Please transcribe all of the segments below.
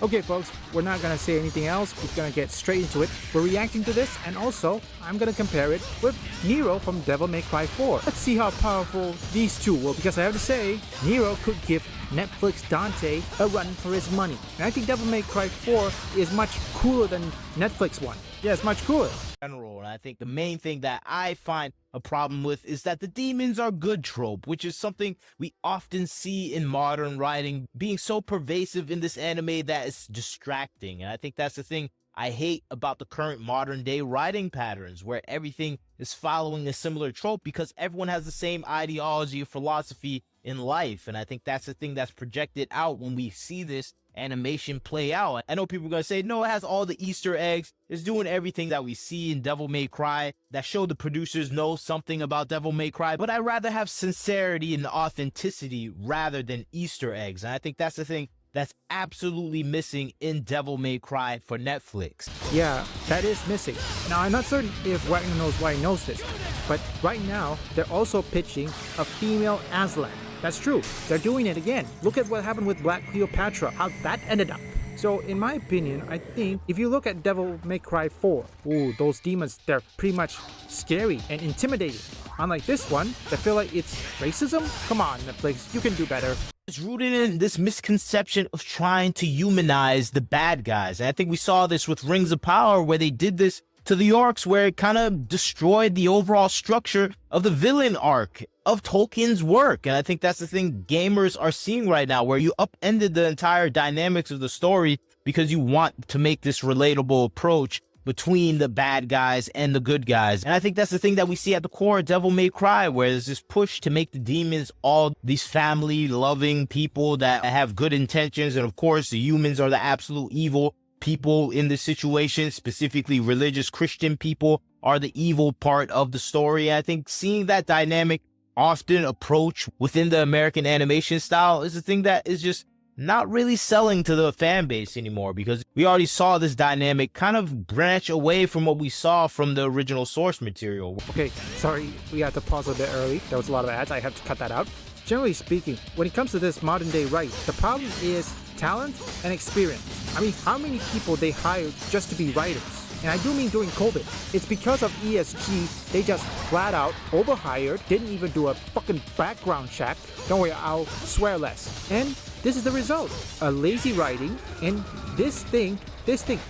Okay, folks, we're not gonna say anything else. We're gonna get straight into it. We're reacting to this, and also, I'm gonna compare it with Nero from Devil May Cry 4. Let's see how powerful these two will, because I have to say, Nero could give Netflix Dante a run for his money. And I think Devil May Cry 4 is much cooler than Netflix one. Yeah, it's much cooler. General, and I think the main thing that I find a problem with is that the demons are good trope, which is something we often see in modern writing being so pervasive in this anime that it's distracting. And I think that's the thing I hate about the current modern day writing patterns, where everything is following a similar trope because everyone has the same ideology or philosophy in life. And I think that's the thing that's projected out when we see this animation play out. I know people are going to say, no, it has all the Easter eggs. It's doing everything that we see in Devil May Cry that show the producers know something about Devil May Cry, but I'd rather have sincerity and authenticity rather than Easter eggs. And I think that's the thing that's absolutely missing in Devil May Cry for Netflix. Yeah, that is missing. Now, I'm not certain if Wagner knows why he knows this, but right now, they're also pitching a female Aslan. That's true. They're doing it again. Look at what happened with Black Cleopatra, how that ended up. So, in my opinion, I think if you look at Devil May Cry 4, ooh, those demons, they're pretty much scary and intimidating. Unlike this one, I feel like it's racism. Come on, Netflix, you can do better. It's rooted in this misconception of trying to humanize the bad guys. And I think we saw this with Rings of Power, where they did this to the orcs, where it kind of destroyed the overall structure of the villain arc of Tolkien's work. And I think that's the thing gamers are seeing right now, where you upended the entire dynamics of the story because you want to make this relatable approach between the bad guys and the good guys. And I think that's the thing that we see at the core of Devil May Cry, where there's this push to make the demons all these family-loving people that have good intentions. And of course, the humans are the absolute evil people in this situation, specifically religious Christian people are the evil part of the story. I think seeing that dynamic often approach within the American animation style is a thing that is just not really selling to the fan base anymore, because we already saw this dynamic kind of branch away from what we saw from the original source material. Okay, sorry, we had to pause a bit early. There was a lot of ads, I have to cut that out. Generally speaking, when it comes to this modern day write, the problem is talent and experience. I mean, how many people they hired just to be writers? And I do mean during COVID. It's because of ESG, they just flat out overhired, didn't even do a fucking background check. Don't worry, I'll swear less. And this is the result. A lazy writing, and this thing,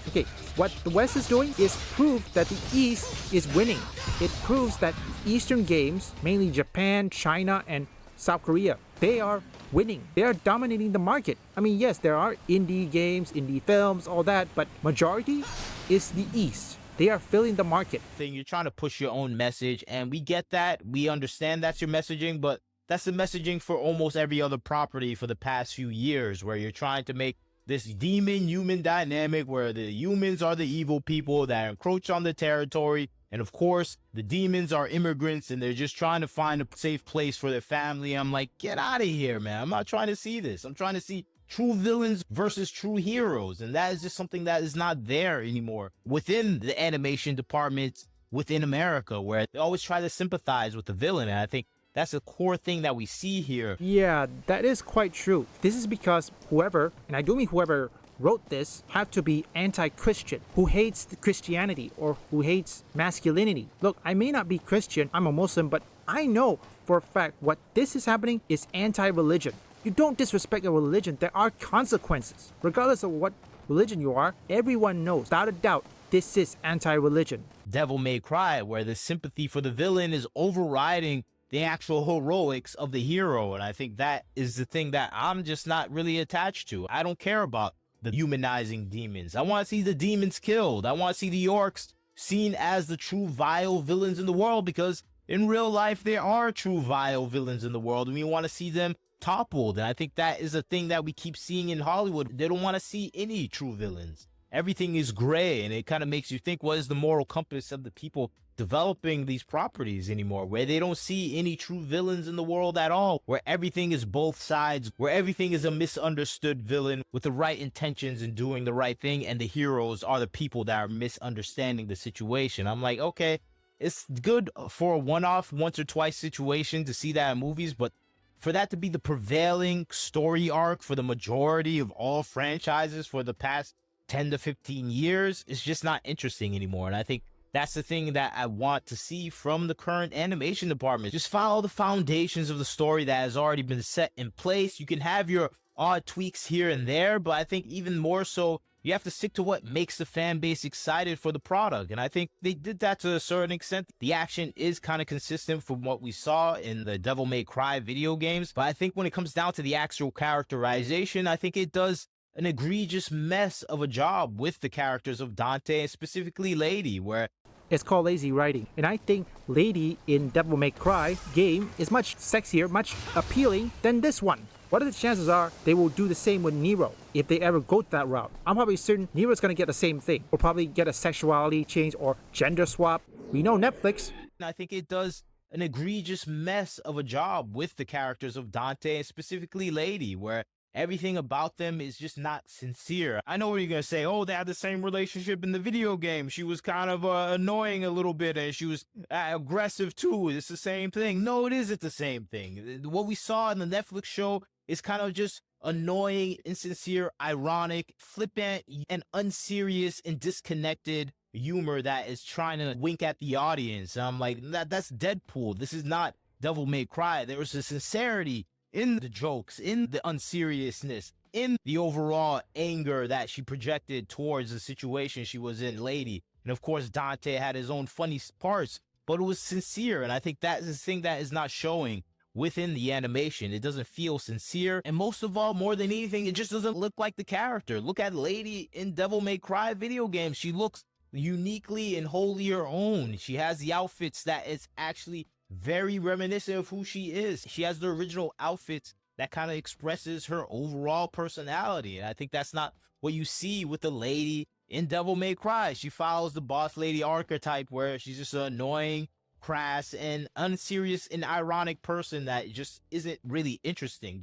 okay, what the West is doing is prove that the East is winning. It proves that Eastern games, mainly Japan, China, and South Korea, they are winning. They are dominating the market. I mean, yes, there are indie games, indie films, all that, but majority is the East. They are filling the market. You're trying to push your own message, and we get that. We understand that's your messaging, but that's the messaging for almost every other property for the past few years, where you're trying to make this demon-human dynamic where the humans are the evil people that encroach on the territory. And of course, the demons are immigrants and they're just trying to find a safe place for their family. I'm like, get out of here, man. I'm not trying to see this. I'm trying to see true villains versus true heroes. And that is just something that is not there anymore within the animation departments within America, where they always try to sympathize with the villain. And I think that's a core thing that we see here. Yeah, that is quite true. This is because whoever, and I do mean whoever wrote this, have to be anti-Christian, who hates the Christianity or who hates masculinity. Look, I may not be Christian, I'm a Muslim, but I know for a fact what this is happening is anti-religion. You don't disrespect a religion, there are consequences. Regardless of what religion you are, everyone knows, without a doubt, this is anti-religion. Devil May Cry, where the sympathy for the villain is overriding the actual heroics of the hero. And I think that is the thing that I'm just not really attached to. I don't care about the humanizing demons. I want to see the demons killed. I want to see the orcs seen as the true vile villains in the world, because in real life there are true vile villains in the world, and we want to see them toppled. And I think that is a thing that we keep seeing in Hollywood. They don't want to see any true villains. Everything is gray, and it kind of makes you think, what is the moral compass of the people developing these properties anymore, where they don't see any true villains in the world at all, where everything is both sides, where everything is a misunderstood villain with the right intentions and doing the right thing, and the heroes are the people that are misunderstanding the situation. I'm like, okay, it's good for a one-off, once or twice situation to see that in movies, but for that to be the prevailing story arc for the majority of all franchises for the past 10 to 15 years is just not interesting anymore. And I think that's the thing that I want to see from the current animation department. Just follow the foundations of the story that has already been set in place. You can have your odd tweaks here and there, but I think even more so, you have to stick to what makes the fan base excited for the product. And I think they did that to a certain extent. The action is kind of consistent from what we saw in the Devil May Cry video games. But I think when it comes down to the actual characterization, I think it does an egregious mess of a job with the characters of Dante, and specifically Lady, where It's called lazy writing. And I think Lady in Devil May Cry game is much sexier, much appealing than this one. What are the chances are they will do the same with Nero if they ever go that route? I'm probably certain Nero's gonna get the same thing. Or probably get a sexuality change or gender swap. We know Netflix. I think it does an egregious mess of a job with the characters of Dante, and specifically Lady, where everything about them is just not sincere. I know what you're going to say. Oh, they had the same relationship in the video game. She was kind of annoying a little bit, and she was aggressive too. It's the same thing. No, it isn't the same thing. What we saw in the Netflix show is kind of just annoying, insincere, ironic, flippant, and unserious and disconnected humor that is trying to wink at the audience. And I'm like, that's Deadpool. This is not Devil May Cry. There was a sincerity in the jokes, in the unseriousness, in the overall anger that she projected towards the situation she was in, Lady. And of course, Dante had his own funny parts, but it was sincere. And I think that is the thing that is not showing within the animation. It doesn't feel sincere. And most of all, more than anything, it just doesn't look like the character. Look at Lady in Devil May Cry video games. She looks uniquely and wholly her own. She has the outfits that is actually very reminiscent of who she is. She has the original outfits that kind of expresses her overall personality. And I think that's not what you see with the Lady in Devil May Cry. She follows the boss lady archetype where she's just an annoying, crass, and unserious and ironic person that just isn't really interesting.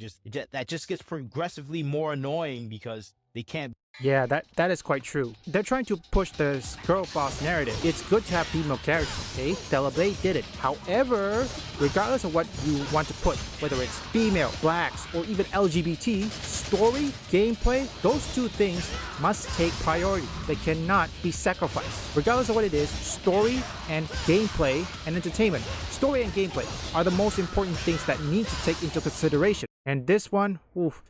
That just gets progressively more annoying because they can't. Yeah, that is quite true. They're trying to push this girl boss narrative. It's good to have female characters, okay? Stella Blade did it. However, regardless of what you want to put, whether it's female, blacks, or even LGBT, story, gameplay, those two things must take priority. They cannot be sacrificed. Regardless of what it is, story and gameplay and entertainment. Story and gameplay are the most important things that need to take into consideration. And this one,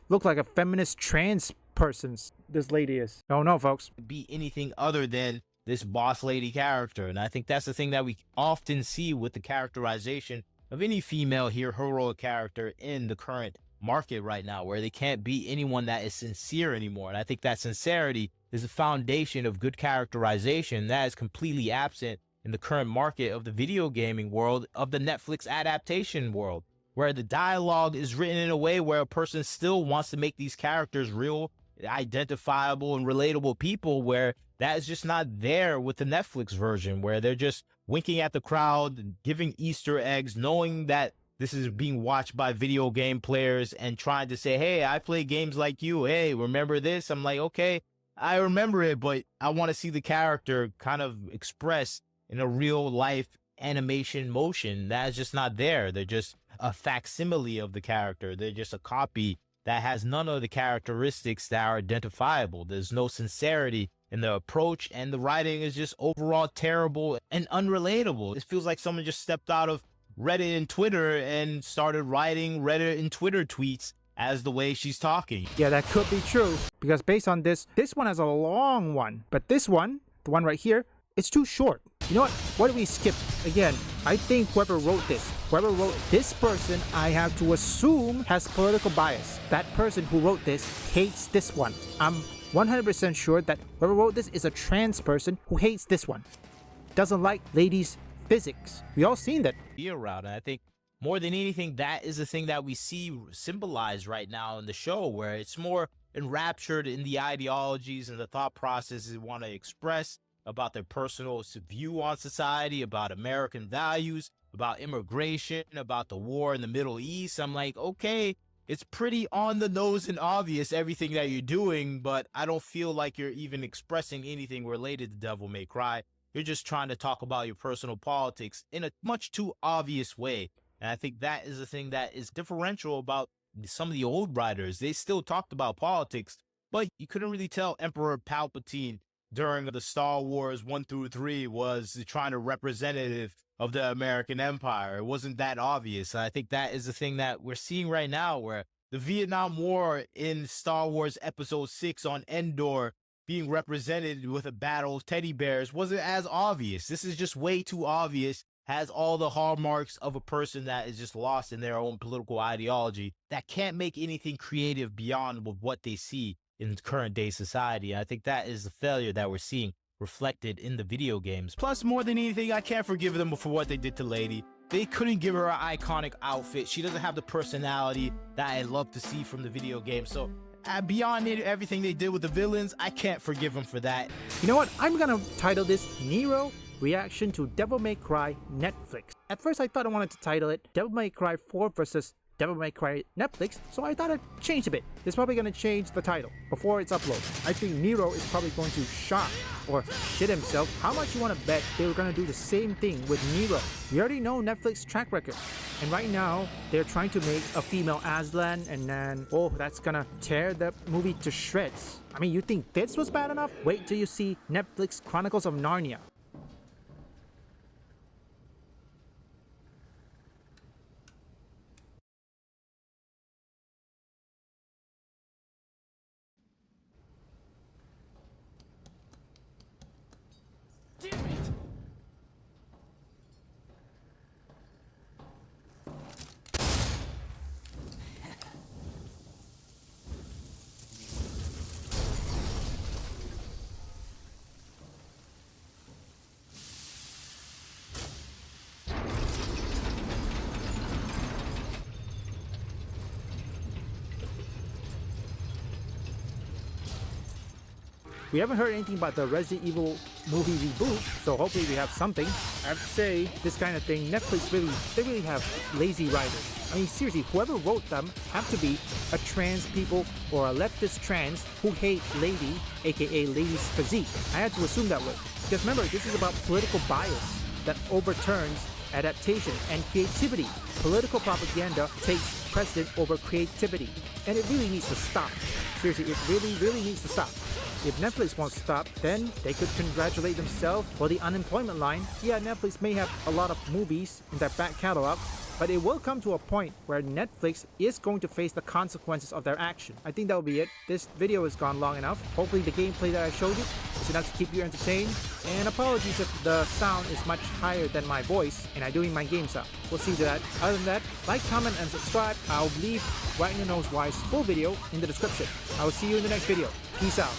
looked like a feminist trans person's this lady is. Oh no, folks. Be anything other than this boss lady character. And I think that's the thing that we often see with the characterization of any female hero character in the current market right now, where they can't be anyone that is sincere anymore. And I think that sincerity is the foundation of good characterization that is completely absent in the current market of the video gaming world, of the Netflix adaptation world, where the dialogue is written in a way where a person still wants to make these characters real, identifiable, and relatable people, where that is just not there with the Netflix version, where they're just winking at the crowd, giving Easter eggs, knowing that this is being watched by video game players and trying to say, hey, I play games like you. Hey, remember this? I'm like, okay, I remember it, but I want to see the character kind of expressed in a real life animation motion. That is just not there. They're just a facsimile of the character. They're just a copy that has none of the characteristics that are identifiable. There's no sincerity in the approach, and the writing is just overall terrible and unrelatable. It feels like someone just stepped out of Reddit and Twitter and started writing Reddit and Twitter tweets as the way she's talking. Yeah, that could be true, because based on this one has a long one, but this one, the one right here, it's too short. You know what? Why don't we skip? Again, I think whoever wrote this person, I have to assume has political bias. That person who wrote this hates this one. I'm 100% sure that whoever wrote this is a trans person who hates this one. Doesn't like ladies' physics. We all seen that. Be around, and I think more than anything, that is the thing that we see symbolized right now in the show, where it's more enraptured in the ideologies and the thought processes they want to express about their personal view on society, about American values, about immigration, about the war in the Middle East. I'm like, okay, it's pretty on the nose and obvious, everything that you're doing, but I don't feel like you're even expressing anything related to Devil May Cry. You're just trying to talk about your personal politics in a much too obvious way. And I think that is the thing that is differential about some of the old writers. They still talked about politics, but you couldn't really tell Emperor Palpatine during the Star Wars 1 through 3 was trying to representative of the American Empire. It wasn't that obvious. And I think that is the thing that we're seeing right now, where the Vietnam War in Star Wars Episode 6 on Endor being represented with a battle of teddy bears wasn't as obvious. This is just way too obvious, has all the hallmarks of a person that is just lost in their own political ideology, that can't make anything creative beyond what they see in current day society. And I think that is the failure that we're seeing reflected in the video games. Plus, more than anything, I can't forgive them for what they did to Lady. They couldn't give her an iconic outfit. She doesn't have the personality that I love to see from the video game. So beyond everything they did with the villains, I can't forgive them for that. You know what? I'm gonna title this Nero Reaction to Devil May Cry Netflix. At first I thought I wanted to title it Devil May Cry 4 versus Devil May Cry Netflix, so I thought I'd change a bit. It's probably going to change the title before it's uploaded. I think Nero is probably going to shock or shit himself. How much you want to bet they were going to do the same thing with Nero? We already know Netflix track record. And right now, they're trying to make a female Aslan, and then, oh, that's going to tear the movie to shreds. I mean, you think this was bad enough? Wait till you see Netflix Chronicles of Narnia. We haven't heard anything about the Resident Evil movie reboot, so hopefully we have something. I have to say, this kind of thing, Netflix they really have lazy writers. I mean, seriously, whoever wrote them have to be a trans people or a leftist trans who hate Lady, aka Lady's physique. I had to assume that way. Because remember, this is about political bias that overturns adaptation and creativity. Political propaganda takes precedent over creativity. And it really needs to stop. Seriously, it really needs to stop. If Netflix wants to stop, then they could congratulate themselves for the unemployment line. Yeah, Netflix may have a lot of movies in their back catalog, but it will come to a point where Netflix is going to face the consequences of their action. I think that will be it. This video has gone long enough. Hopefully the gameplay that I showed you is enough to keep you entertained. And apologies if the sound is much higher than my voice and I'm doing my game sound. We'll see to that. Other than that, like, comment, and subscribe. I'll leave Right in Your Nose Wise full video in the description. I will see you in the next video. Peace out.